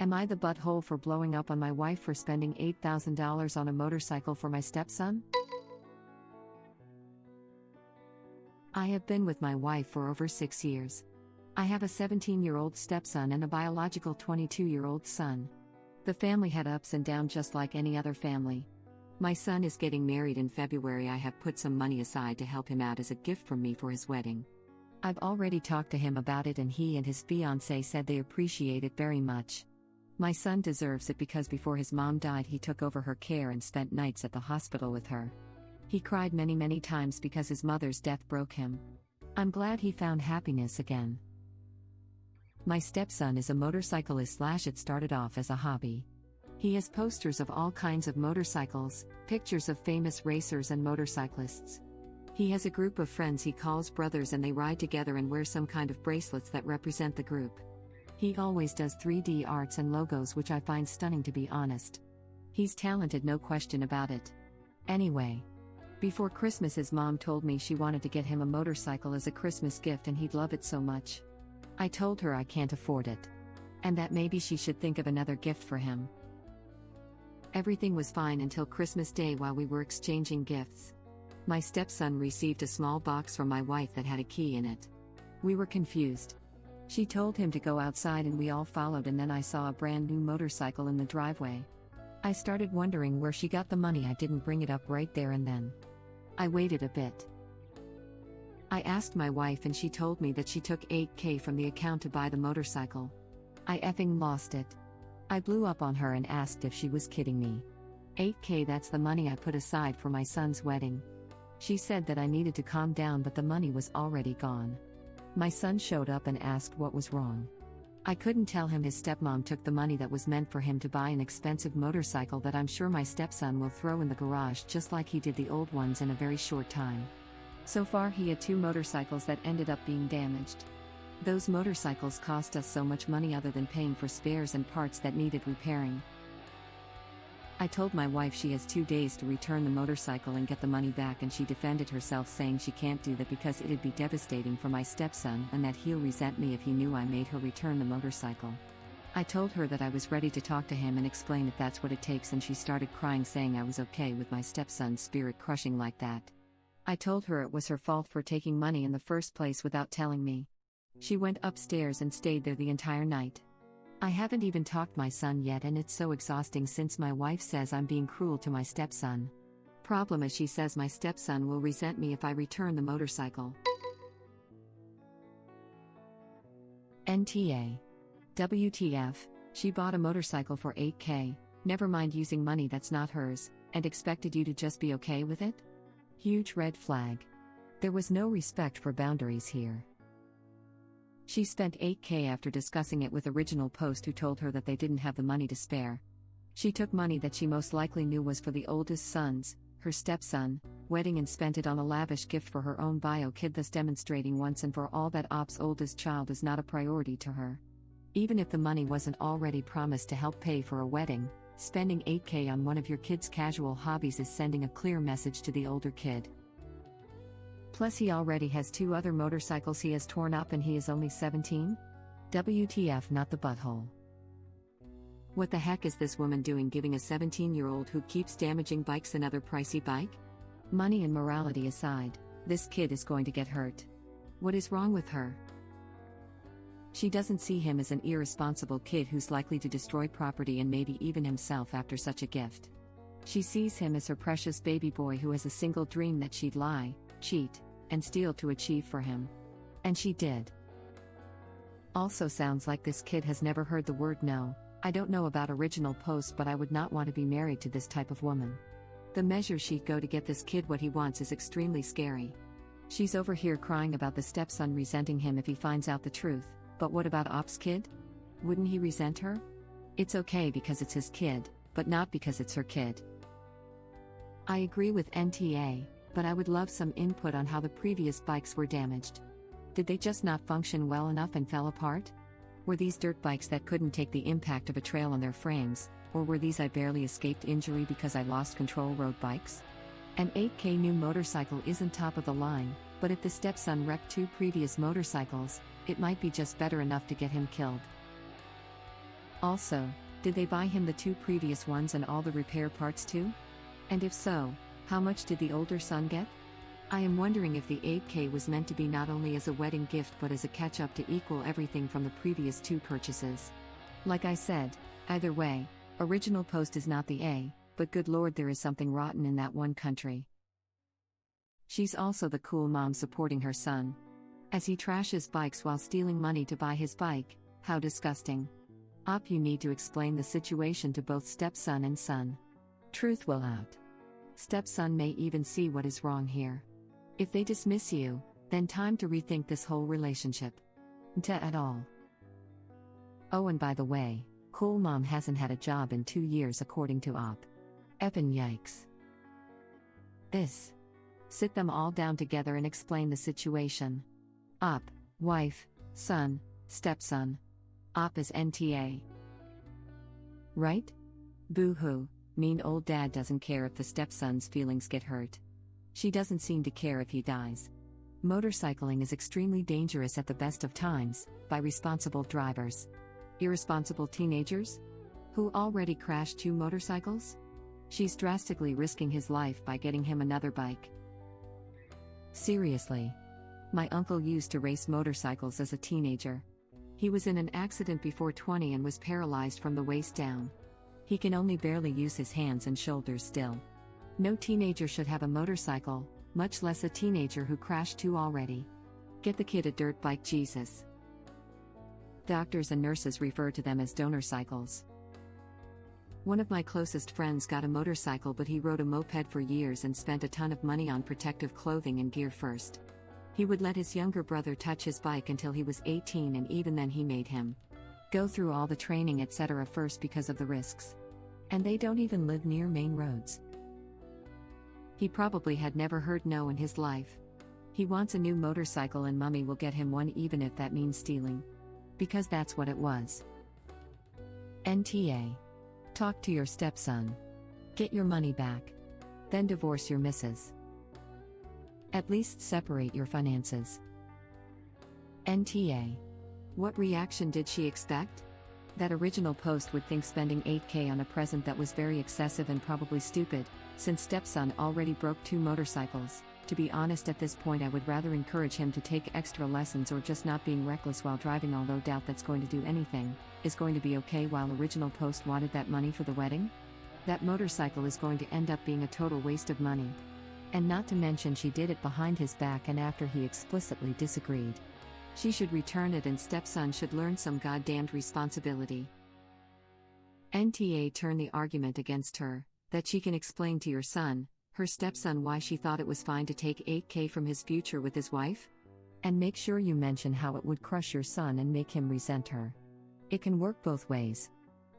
Am I the butthole for blowing up on my wife for spending $8,000 on a motorcycle for my stepson? I have been with my wife for over 6 years. I have a 17-year-old stepson and a biological 22-year-old son. The family had ups and downs just like any other family. My son is getting married in February. I have put some money aside to help him out as a gift from me for his wedding. I've already talked to him about it and he and his fiancée said they appreciate it very much. My son deserves it because before his mom died he took over her care and spent nights at the hospital with her. He cried many times because his mother's death broke him. I'm glad he found happiness again. My stepson is a motorcyclist / it started off as a hobby. He has posters of all kinds of motorcycles, pictures of famous racers and motorcyclists. He has a group of friends he calls brothers and they ride together and wear some kind of bracelets that represent the group. He always does 3D arts and logos which I find stunning to be honest. He's talented, no question about it. Anyway. Before Christmas his mom told me she wanted to get him a motorcycle as a Christmas gift and he'd love it so much. I told her I can't afford it. And that maybe she should think of another gift for him. Everything was fine until Christmas Day while we were exchanging gifts. My stepson received a small box from my wife that had a key in it. We were confused. She told him to go outside and we all followed and then I saw a brand new motorcycle in the driveway. I started wondering where she got the money. I didn't bring it up right there and then. I waited a bit. I asked my wife and she told me that she took $8,000 from the account to buy the motorcycle. I effing lost it. I blew up on her and asked if she was kidding me. $8,000, that's the money I put aside for my son's wedding. She said that I needed to calm down but the money was already gone. My son showed up and asked what was wrong. I couldn't tell him his stepmom took the money that was meant for him to buy an expensive motorcycle that I'm sure my stepson will throw in the garage just like he did the old ones in a very short time. So far he had 2 motorcycles that ended up being damaged. Those motorcycles cost us so much money other than paying for spares and parts that needed repairing. I told my wife she has 2 days to return the motorcycle and get the money back and she defended herself saying she can't do that because it'd be devastating for my stepson and that he'll resent me if he knew I made her return the motorcycle. I told her that I was ready to talk to him and explain if that's what it takes and she started crying saying I was okay with my stepson's spirit crushing like that. I told her it was her fault for taking money in the first place without telling me. She went upstairs and stayed there the entire night. I haven't even talked my son yet and it's so exhausting since my wife says I'm being cruel to my stepson. Problem is she says my stepson will resent me if I return the motorcycle. NTA. WTF, she bought a motorcycle for $8,000, never mind using money that's not hers, and expected you to just be okay with it? Huge red flag. There was no respect for boundaries here. She spent $8,000 after discussing it with Original Post who told her that they didn't have the money to spare. She took money that she most likely knew was for the oldest son's, her stepson, wedding and spent it on a lavish gift for her own bio kid, thus demonstrating once and for all that Op's oldest child is not a priority to her. Even if the money wasn't already promised to help pay for a wedding, spending $8,000 on one of your kid's casual hobbies is sending a clear message to the older kid. Plus he already has 2 other motorcycles he has torn up and he is only 17? WTF, not the butthole. What the heck is this woman doing giving a 17-year-old who keeps damaging bikes another pricey bike? Money and morality aside, this kid is going to get hurt. What is wrong with her? She doesn't see him as an irresponsible kid who's likely to destroy property and maybe even himself after such a gift. She sees him as her precious baby boy who has a single dream that she'd lie, cheat, and steal to achieve for him. And she did. Also sounds like this kid has never heard the word no. I don't know about Original Post but I would not want to be married to this type of woman. The measures she'd go to get this kid what he wants is extremely scary. She's over here crying about the stepson resenting him if he finds out the truth, but what about Op's kid? Wouldn't he resent her? It's okay because it's his kid, but not because it's her kid. I agree with NTA, but I would love some input on how the previous bikes were damaged. Did they just not function well enough and fell apart? Were these dirt bikes that couldn't take the impact of a trail on their frames, or were these I barely escaped injury because I lost control road bikes? An $8,000 new motorcycle isn't top of the line, but if the stepson wrecked 2 previous motorcycles, it might be just better enough to get him killed. Also, did they buy him the 2 previous ones and all the repair parts too? And if so, how much did the older son get? I am wondering if the 8K was meant to be not only as a wedding gift but as a catch-up to equal everything from the previous 2 purchases. Like I said, either way, original post is not the A, but good lord, there is something rotten in that one country. She's also the cool mom supporting her son. As he trashes bikes while stealing money to buy his bike, how disgusting. You need to explain the situation to both stepson and son. Truth will out. Stepson may even see what is wrong here. If they dismiss you, then time to rethink this whole relationship. Nta at all. Oh, and by the way, cool mom hasn't had a job in 2 years according to Op. Eppin yikes. Sit them all down together and explain the situation. Op, wife, son, stepson. Op is NTA. Right? Boo-hoo, mean old dad doesn't care if the stepson's feelings get hurt. She doesn't seem to care if he dies. Motorcycling is extremely dangerous at the best of times, by responsible drivers. Irresponsible teenagers? Who already crashed 2 motorcycles? She's drastically risking his life by getting him another bike. Seriously. My uncle used to race motorcycles as a teenager. He was in an accident before 20 and was paralyzed from the waist down. He can only barely use his hands and shoulders still. No teenager should have a motorcycle, much less a teenager who crashed 2 already. Get the kid a dirt bike, Jesus. Doctors and nurses refer to them as donor cycles. One of my closest friends got a motorcycle, but he rode a moped for years and spent a ton of money on protective clothing and gear first. He would let his younger brother touch his bike until he was 18, and even then he made him go through all the training etc. first because of the risks. And they don't even live near main roads. He probably had never heard no in his life. He wants a new motorcycle and mommy will get him one even if that means stealing. Because that's what it was. NTA. Talk to your stepson. Get your money back. Then divorce your missus. At least separate your finances. NTA. What reaction did she expect? That original post would think spending 8K on a present that was very excessive and probably stupid, since stepson already broke 2 motorcycles. To be honest, at this point I would rather encourage him to take extra lessons or just not being reckless while driving, although doubt that's going to do anything. Is going to be okay while original post wanted that money for the wedding? That motorcycle is going to end up being a total waste of money. And not to mention she did it behind his back and after he explicitly disagreed. She should return it and stepson should learn some goddamned responsibility. NTA. Turn the argument against her, that she can explain to your son, her stepson, why she thought it was fine to take 8K from his future with his wife? And make sure you mention how it would crush your son and make him resent her. It can work both ways.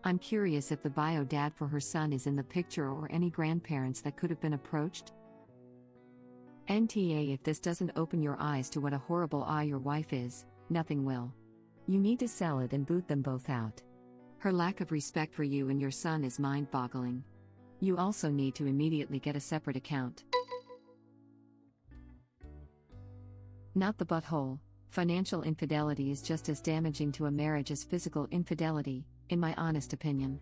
I'm curious if the bio dad for her son is in the picture or any grandparents that could have been approached. NTA. If this doesn't open your eyes to what a horrible your wife is, nothing will. You need to sell it and boot them both out. Her lack of respect for you and your son is mind-boggling. You also need to immediately get a separate account. Not the butthole. Financial infidelity is just as damaging to a marriage as physical infidelity, in my honest opinion.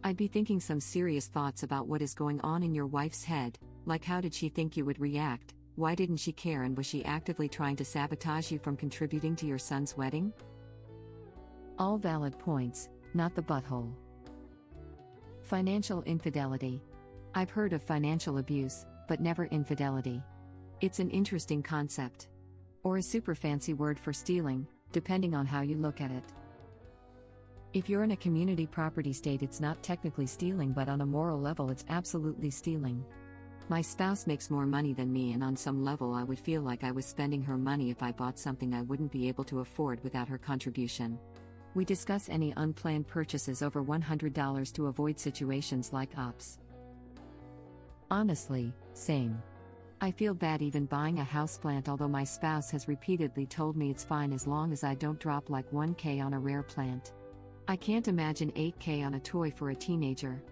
I'd be thinking some serious thoughts about what is going on in your wife's head, like how did she think you would react, why didn't she care, and was she actively trying to sabotage you from contributing to your son's wedding? All valid points, not the butthole. Financial infidelity. I've heard of financial abuse, but never infidelity. It's an interesting concept. Or a super fancy word for stealing, depending on how you look at it. If you're in a community property state, it's not technically stealing, but on a moral level it's absolutely stealing. My spouse makes more money than me, and on some level I would feel like I was spending her money if I bought something I wouldn't be able to afford without her contribution. We discuss any unplanned purchases over $100 to avoid situations like ops. Honestly, same. I feel bad even buying a houseplant, although my spouse has repeatedly told me it's fine as long as I don't drop like 1K on a rare plant. I can't imagine 8K on a toy for a teenager.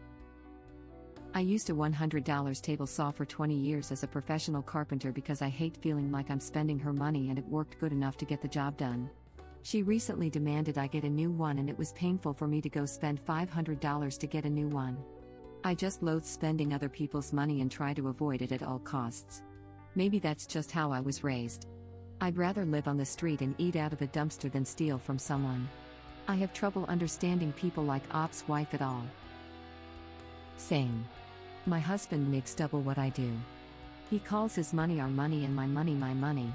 I used a $100 table saw for 20 years as a professional carpenter because I hate feeling like I'm spending her money, and it worked good enough to get the job done. She recently demanded I get a new one, and it was painful for me to go spend $500 to get a new one. I just loathe spending other people's money and try to avoid it at all costs. Maybe that's just how I was raised. I'd rather live on the street and eat out of a dumpster than steal from someone. I have trouble understanding people like Op's wife at all. Same. My husband makes double what I do. He calls his money our money and my money my money.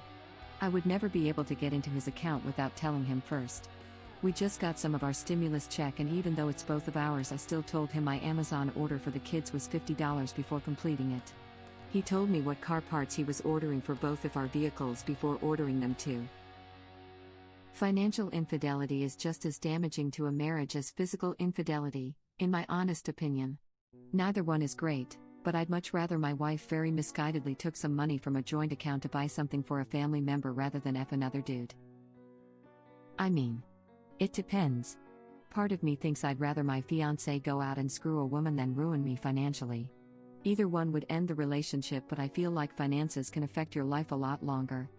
I would never be able to get into his account without telling him first. We just got some of our stimulus check, and even though it's both of ours, I still told him my Amazon order for the kids was $50 before completing it. He told me what car parts he was ordering for both of our vehicles before ordering them too. Financial infidelity is just as damaging to a marriage as physical infidelity, in my honest opinion. Neither one is great, but I'd much rather my wife very misguidedly took some money from a joint account to buy something for a family member rather than F another dude. I mean, it depends. Part of me thinks I'd rather my fiancé go out and screw a woman than ruin me financially. Either one would end the relationship, but I feel like finances can affect your life a lot longer.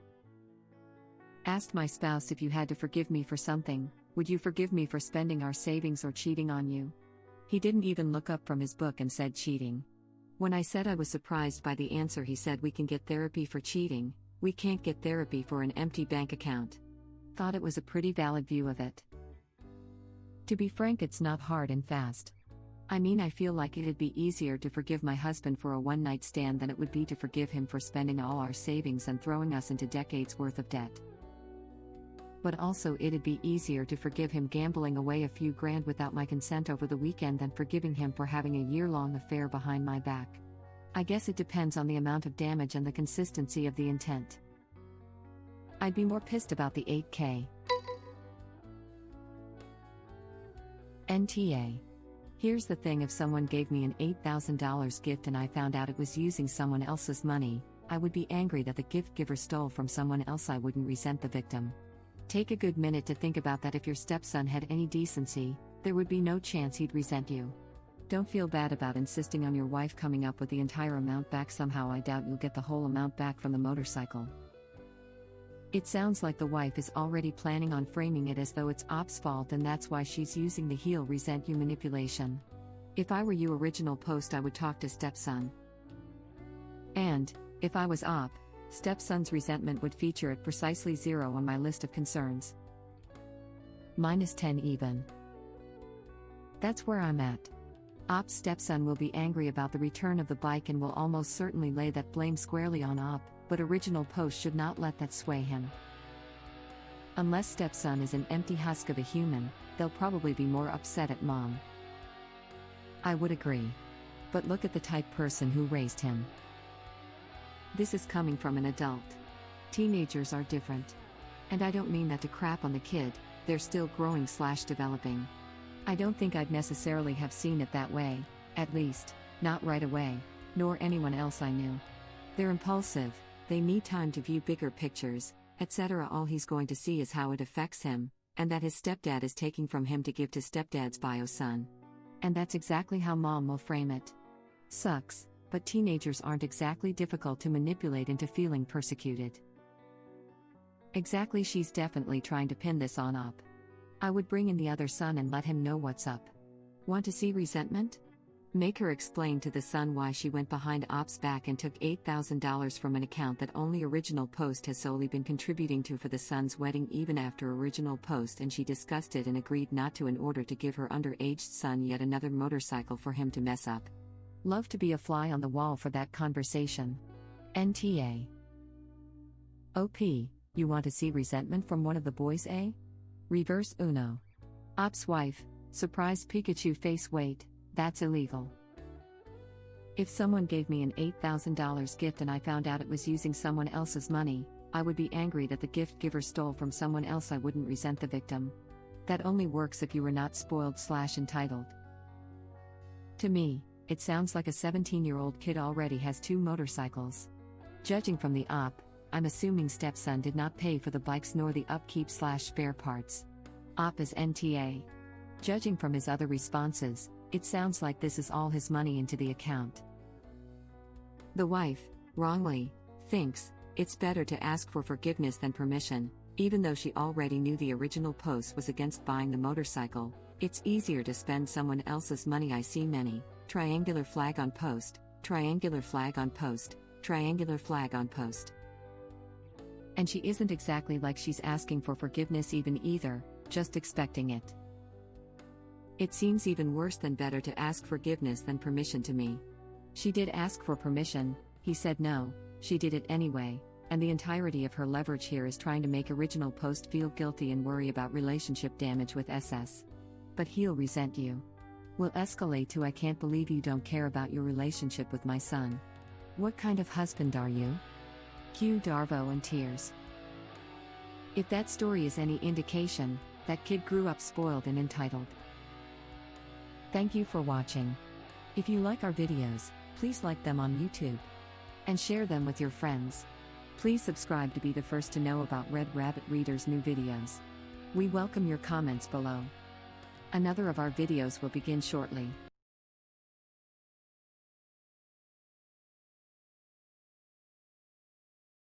Asked my spouse if you had to forgive me for something, would you forgive me for spending our savings or cheating on you? He didn't even look up from his book and said cheating. When I said I was surprised by the answer, he said we can get therapy for cheating, we can't get therapy for an empty bank account. Thought it was a pretty valid view of it. To be frank, it's not hard and fast. I mean, I feel like it'd be easier to forgive my husband for a one-night stand than it would be to forgive him for spending all our savings and throwing us into decades worth of debt. But also it'd be easier to forgive him gambling away a few grand without my consent over the weekend than forgiving him for having a year-long affair behind my back. I guess it depends on the amount of damage and the consistency of the intent. I'd be more pissed about the $8K. NTA. Here's the thing, if someone gave me an $8,000 gift and I found out it was using someone else's money, I would be angry that the gift giver stole from someone else. I wouldn't resent the victim. Take a good minute to think about that. If your stepson had any decency, there would be no chance he'd resent you. Don't feel bad about insisting on your wife coming up with the entire amount back somehow. I doubt you'll get the whole amount back from the motorcycle. It sounds like the wife is already planning on framing it as though it's Op's fault and that's why she's using the he'll resent you manipulation. If I were you, original post, I would talk to stepson. And, if I was Op, stepson's resentment would feature at precisely 0 on my list of concerns. -10 even. That's where I'm at. Op's stepson will be angry about the return of the bike and will almost certainly lay that blame squarely on Op, but original post should not let that sway him. Unless stepson is an empty husk of a human, they'll probably be more upset at mom. I would agree. But look at the type person who raised him. This is coming from an adult. Teenagers are different. And I don't mean that to crap on the kid, they're still growing/developing. I don't think I'd necessarily have seen it that way, at least, not right away, nor anyone else I knew. They're impulsive, they need time to view bigger pictures, etc. All he's going to see is how it affects him, and that his stepdad is taking from him to give to stepdad's bio son. And that's exactly how mom will frame it. Sucks, but teenagers aren't exactly difficult to manipulate into feeling persecuted. Exactly, she's definitely trying to pin this on Op. I would bring in the other son and let him know what's up. Want to see resentment? Make her explain to the son why she went behind Op's back and took $8,000 from an account that only original post has solely been contributing to for the son's wedding, even after original post and she discussed it and agreed not to in order to give her underaged son yet another motorcycle for him to mess up. Love to be a fly on the wall for that conversation. NTA. OP, you want to see resentment from one of the boys, eh? Reverse Uno. Op's wife, surprise Pikachu face. Wait, that's illegal. If someone gave me an $8,000 gift and I found out it was using someone else's money, I would be angry that the gift giver stole from someone else. I wouldn't resent the victim. That only works if you were not spoiled/entitled. To me, it sounds like a 17-year-old kid already has 2 motorcycles. Judging from the Op, I'm assuming stepson did not pay for the bikes nor the upkeep/spare parts. Op is NTA. Judging from his other responses, it sounds like this is all his money into the account. The wife, wrongly, thinks it's better to ask for forgiveness than permission, Even though she already knew the original post was against buying the motorcycle, it's easier to spend someone else's money. I see many, triangular flag on post, triangular flag on post, triangular flag on post. And she isn't exactly like she's asking for forgiveness even either, just expecting it. It seems even worse than better to ask forgiveness than permission to me. She did ask for permission, he said no, she did it anyway, and the entirety of her leverage here is trying to make original post feel guilty and worry about relationship damage with SS. But he'll resent you. Will escalate to I can't believe you don't care about your relationship with my son. What kind of husband are you? Cue Darvo and tears. If that story is any indication, that kid grew up spoiled and entitled. Thank you for watching. If you like our videos, please like them on YouTube. And share them with your friends. Please subscribe to be the first to know about Red Rabbit Reader's new videos. We welcome your comments below. Another of our videos will begin shortly.